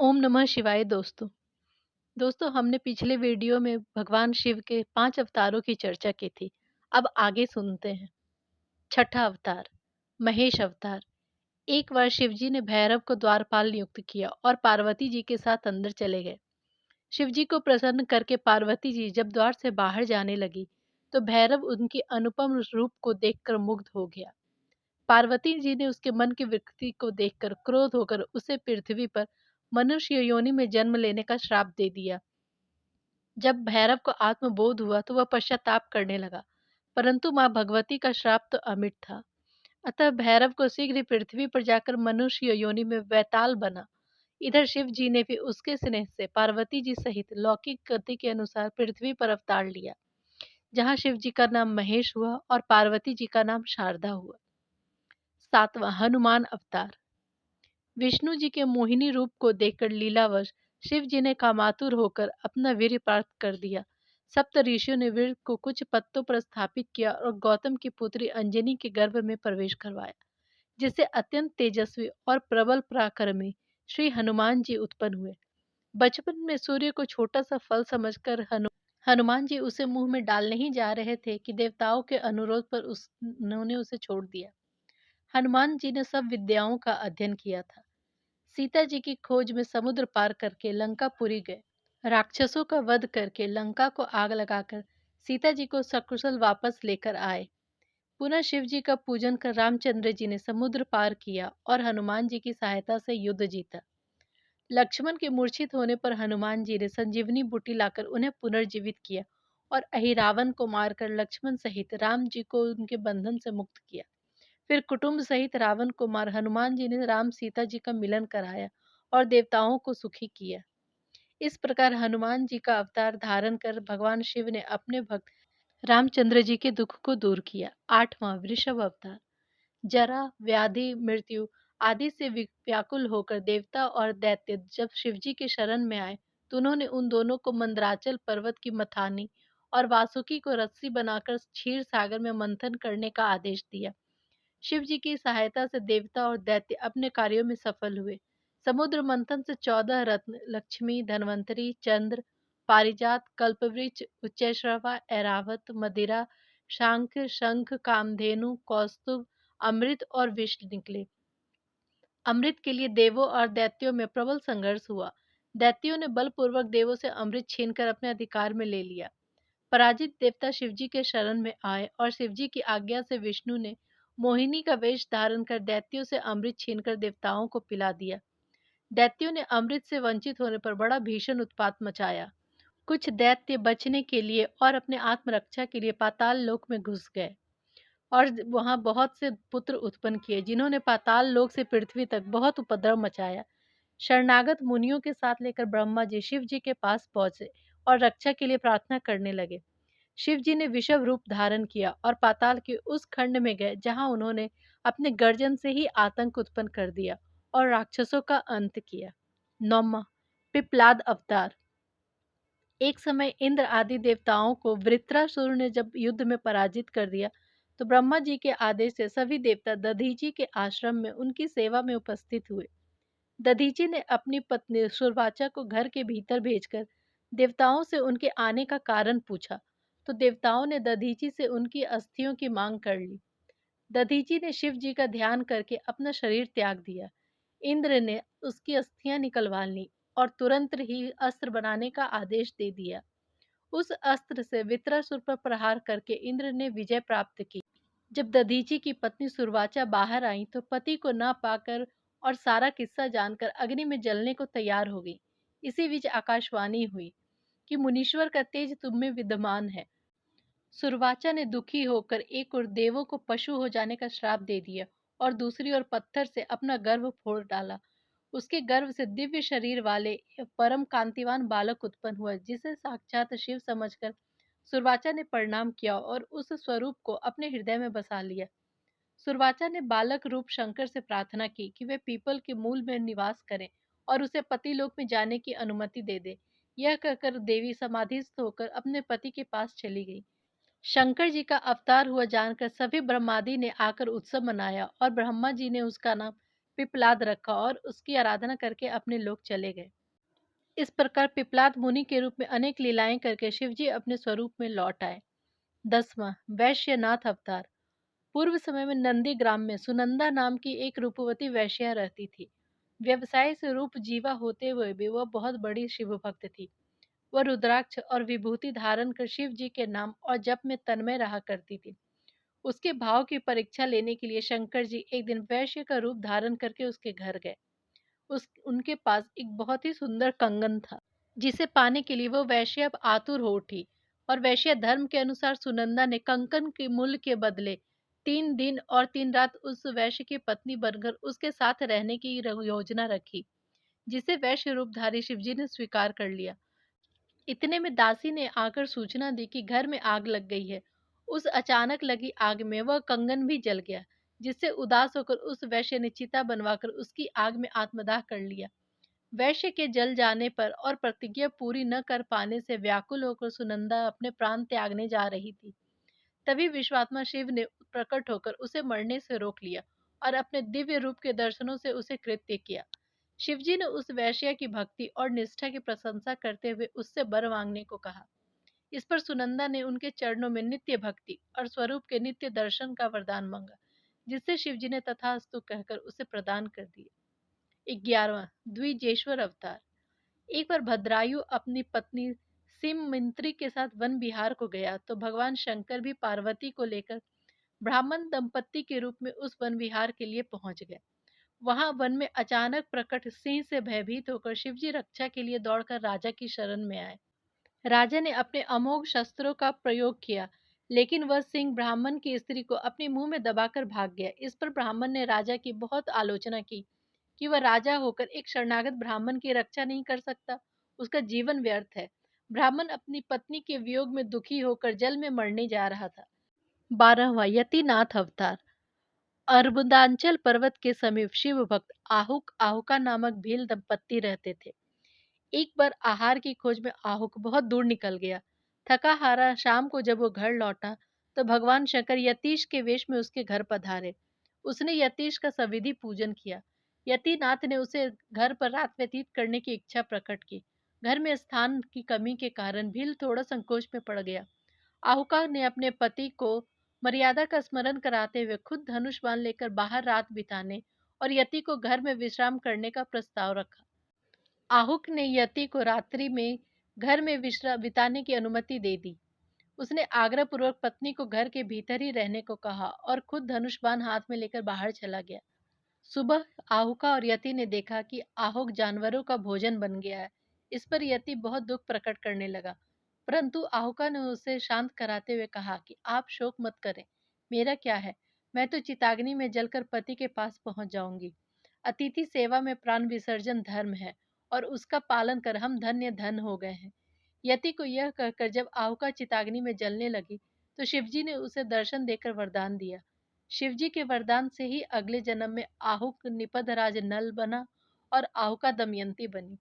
ओम नमः शिवाय दोस्तों। दोस्तों हमने पिछले वीडियो में भगवान शिव के 5 अवतारों की चर्चा की थी। अब आगे सुनते हैं। छठा अवतार, महेश अवतार। एक बार शिव जी ने भैरव को द्वारपाल नियुक्त किया और पार्वती जी के साथ अंदर चले गए। शिव जी को प्रसन्न करके पार्वती जी जब द्वार से बाहर जाने लगी, तो भैरव उनकी अनुपम रूप को देखकर मुग्ध हो गया। पार्वती जी ने उसके मन की विकृति को देखकर क्रोध होकर उसे पृथ्वी पर मनुष्य योनि में जन्म लेने का श्राप दे दिया। जब भैरव को आत्मबोध हुआ तो वह पश्चाताप करने लगा, परंतु मां भगवती का श्राप तो अमिट था। अतः भैरव को शीघ्र ही पृथ्वी पर जाकर मनुष्य योनि में वैताल बना। इधर शिव जी ने भी उसके स्नेह से पार्वती जी सहित लौकिक गति के अनुसार पृथ्वी पर अवतार लिया, जहाँ शिव जी का नाम महेश हुआ और पार्वती जी का नाम शारदा हुआ। सातवां, हनुमान अवतार। विष्णु जी के मोहिनी रूप को देखकर लीलावश शिव जी ने कामातुर होकर अपना वीर्य प्राप्त कर दिया। सप्त ऋषियों ने वीर्य को कुछ पत्तों पर स्थापित किया और गौतम की पुत्री अंजनी के गर्भ में प्रवेश करवाया, जिससे अत्यंत तेजस्वी और प्रबल पराक्रमी श्री हनुमान जी उत्पन्न हुए। बचपन में सूर्य को छोटा सा फल समझकर हनुमान जी उसे मुंह में डालने ही जा रहे थे कि देवताओं के अनुरोध पर उन्होंने उसे छोड़ दिया। हनुमान जी ने सब विद्याओं का अध्ययन किया था। सीता जी की खोज में समुद्र पार करके लंकापुरी गए। राक्षसों का वध करके लंका को आग लगाकर सीता जी को सकुशल वापस लेकर आए। पुनः शिव जी का पूजन कर रामचंद्र जी ने समुद्र पार किया और हनुमान जी की सहायता से युद्ध जीता। लक्ष्मण के मूर्छित होने पर हनुमान जी ने संजीवनी बूटी लाकर उन्हें पुनर्जीवित किया और अहिरावण को मारकर लक्ष्मण सहित राम जी को उनके बंधन से मुक्त किया। फिर कुटुंब सहित रावण को मार हनुमान जी ने राम सीता जी का मिलन कराया और देवताओं को सुखी किया। इस प्रकार हनुमान जी का अवतार धारण कर भगवान शिव ने अपने भक्त रामचंद्र जी के दुख को दूर किया। आठवां, वृषभ अवतार। जरा, व्याधि, मृत्यु आदि से व्याकुल होकर देवता और दैत्य जब शिवजी के शरण में आए, तो उन्होंने उन दोनों को मंदराचल पर्वत की मथानी और वासुकी को रस्सी बनाकर क्षीर सागर में मंथन करने का आदेश दिया। शिव जी की सहायता से देवता और दैत्य अपने कार्यों में सफल हुए। समुद्र मंथन से 14 रत्न लक्ष्मी, धनवंतरी, चंद्र, पारिजात, कल्पवृक्ष, उच्चैश्रवा, ऐरावत, मदिरा, शांख, शंख, कामधेनु, कौस्तुभ, अमृत और विष निकले। अमृत के लिए देवों और दैत्यों में प्रबल संघर्ष हुआ। दैत्यों ने बलपूर्वक देवों से अमृत छीनकर अपने अधिकार में ले लिया। पराजित देवता शिवजी के शरण में आए और शिवजी की आज्ञा से विष्णु ने मोहिनी का वेश धारण कर दैत्यों से अमृत छीनकर देवताओं को पिला दिया। दैत्यों ने अमृत से वंचित होने पर बड़ा भीषण उत्पात मचाया। कुछ दैत्य बचने के लिए और अपने आत्मरक्षा के लिए पाताल लोक में घुस गए और वहां बहुत से पुत्र उत्पन्न किए, जिन्होंने पाताल लोक से पृथ्वी तक बहुत उपद्रव मचाया। शरणागत मुनियों के साथ लेकर ब्रह्मा जी शिव जी के पास पहुंचे और रक्षा के लिए प्रार्थना करने लगे। शिव जी ने विषव रूप धारण किया और पाताल के उस खंड में गए जहां उन्होंने अपने गर्जन से ही आतंक उत्पन्न कर दिया और राक्षसों का अंत किया। नौमा, पिप्लाद अवतार। एक समय इंद्र आदि देवताओं को वृत्रासुर ने जब युद्ध में पराजित कर दिया, तो ब्रह्मा जी के आदेश से सभी देवता दधीची के आश्रम में उनकी सेवा में उपस्थित हुए। दधीची ने अपनी पत्नी सुरवाचा को घर के भीतर भेजकर देवताओं से उनके आने का कारण पूछा, तो देवताओं ने दधीची से उनकी अस्थियों की मांग कर ली। दधीची ने शिव जी का ध्यान करके अपना शरीर त्याग दिया। इंद्र ने उसकी अस्थियां निकलवा ली और तुरंत ही अस्त्र बनाने का आदेश दे दिया। उस अस्त्र से वित्रासुर पर प्रहार करके इंद्र ने विजय प्राप्त की। जब दधीची की पत्नी सुरवाचा बाहर आई, तो पति को न पाकर और सारा किस्सा जानकर अग्नि में जलने को तैयार हो गई। इसी बीच आकाशवाणी हुई कि मुनीश्वर का तेज तुम में विद्यमान है। सुरवाचा ने दुखी होकर एक ओर देवों को पशु हो जाने का श्राप दे दिया और दूसरी ओर पत्थर से अपना गर्भ फोड़ डाला। उसके गर्भ से दिव्य शरीर वाले परम कांतिवान बालक उत्पन्न हुआ, जिसे साक्षात शिव समझकर सुरवाचा ने प्रणाम किया और उस स्वरूप को अपने हृदय में बसा लिया। सुरवाचा ने बालक रूप शंकर से प्रार्थना की कि वे पीपल के मूल में निवास करें और उसे पतिलोक में जाने की अनुमति दे दे। यह कहकर देवी समाधिस्थ होकर अपने पति के पास चली गई। शंकर जी का अवतार हुआ जानकर सभी ब्रह्मादि ने आकर उत्सव मनाया और ब्रह्मा जी ने उसका नाम पिप्पलाद रखा और उसकी आराधना करके अपने लोक चले गए। इस प्रकार पिप्पलाद मुनि के रूप में अनेक लीलाएं करके शिवजी अपने स्वरूप में लौट आए। 10वां वैश्यनाथ अवतार। पूर्व समय में नंदी ग्राम में सुनंदा नाम की एक रूपवती वैश्या रहती थी। व्यवसाय से रूप जीवा होते हुए भी वह बहुत बड़ी शिव भक्त थी। वह रुद्राक्ष और विभूति धारण कर शिव जी के नाम और जप में तन्मय रहा करती थी। उसके भाव की परीक्षा लेने के लिए शंकर जी एक दिन वैश्य का रूप धारण करके उसके घर गए। उनके पास एक बहुत ही सुंदर कंगन था, जिसे पाने के लिए वो वैश्य अब आतुर हो उठी। और वैश्य धर्म के अनुसार सुनंदा ने कंकन के मूल्य के बदले 3 दिन और 3 रात उस वैश्य की पत्नी बनकर उसके साथ रहने की योजना रखी, जिसे वैश्य रूपधारी शिवजी ने स्वीकार कर लिया। इतने में दासी ने आकर सूचना दी कि घर में आग लग गई है। उस अचानक लगी आग में वह कंगन भी जल गया, जिससे उदास होकर उस वैश्य ने चिता बनवाकर उसकी आग में आत्मदाह कर लिया। वैश्य के जल जाने पर और प्रतिज्ञा पूरी न कर पाने से व्याकुल होकर सुनंदा अपने प्राण त्यागने जा रही थी। तभी विश्वात्मा शिव ने प्रकट होकर उसे मरने से रोक लिया और अपने दिव्य रूप के दर्शनों से उसे कृत्य किया। शिवजी ने उस वैश्या की भक्ति और निष्ठा की प्रशंसा करते हुए उससे वर मांगने को कहा। इस पर सुनंदा ने उनके चरणों में नित्य भक्ति और स्वरूप के नित्य दर्शन का वरदान मांगा, जिससे शिवजी ने तथास्तु कहकर उसे प्रदान कर दिया। 11वां द्विजेश्वर अवतार। एक बार भद्रायु अपनी पत्नी सिमंत्री के साथ वन विहार को गया तो भगवान शंकर भी पार्वती को लेकर ब्राह्मण दंपत्ति के रूप में उस वन विहार के लिए पहुंच गए। वहां वन में अचानक प्रकट सिंह से भयभीत होकर शिवजी रक्षा के लिए दौड़कर राजा की शरण में आए। राजा ने अपने अमोघ शस्त्रों का प्रयोग किया, लेकिन वह सिंह ब्राह्मण की स्त्री को अपने मुंह में दबाकर भाग गया। इस पर ब्राह्मण ने राजा की बहुत आलोचना की कि वह राजा होकर एक शरणागत ब्राह्मण की रक्षा नहीं कर सकता, उसका जीवन व्यर्थ है। ब्राह्मण अपनी पत्नी के वियोग में दुखी होकर जल में मरने जा रहा था। 12वां यतिनाथ अवतार। अरबुदांचल पर्वत के समीप शिव भक्त आहुक आहुका नामक भील दंपत्ति रहते थे। एक बार आहार की खोज में आहुक बहुत दूर निकल गया। थका हारा शाम को जब वो घर लौटा तो भगवान शंकर यतीश के वेश में उसके घर पधारे। उसने यतीश का सविधि पूजन किया। यतिनाथ ने उसे घर पर रात व्यतीत करने की इच्छा प्रकट की। घर में स्थान की कमी के कारण भील थोड़ा संकोच में पड़ गया। आहुका ने अपने पति को मर्यादा का स्मरण कराते हुए खुद धनुष बाण लेकर बाहर रात बिताने और यति को घर में विश्राम करने का प्रस्ताव रखा। आहुक ने यति को रात्रि में घर में विश्राम बिताने की अनुमति दे दी। उसने आग्रहपूर्वक पत्नी को घर के भीतर ही रहने को कहा और खुद धनुष बाण हाथ में लेकर बाहर चला गया। सुबह आहुका और यति ने देखा कि आहुक जानवरों का भोजन बन गया है। इस पर यति बहुत दुख प्रकट करने लगा, परंतु आहुका ने उसे शांत कराते हुए कहा कि आप शोक मत करें, मेरा क्या है, मैं तो चिताग्नि में जलकर पति के पास पहुंच जाऊंगी। अतिथि सेवा में प्राण विसर्जन धर्म है और उसका पालन कर हम धन्य धन हो गए हैं। यति को यह कहकर जब आहुका चिताग्नि में जलने लगी तो शिवजी ने उसे दर्शन देकर वरदान दिया। शिवजी के वरदान से ही अगले जन्म में आहुक निपधराज नल बना और आहुका दमयंती बनी।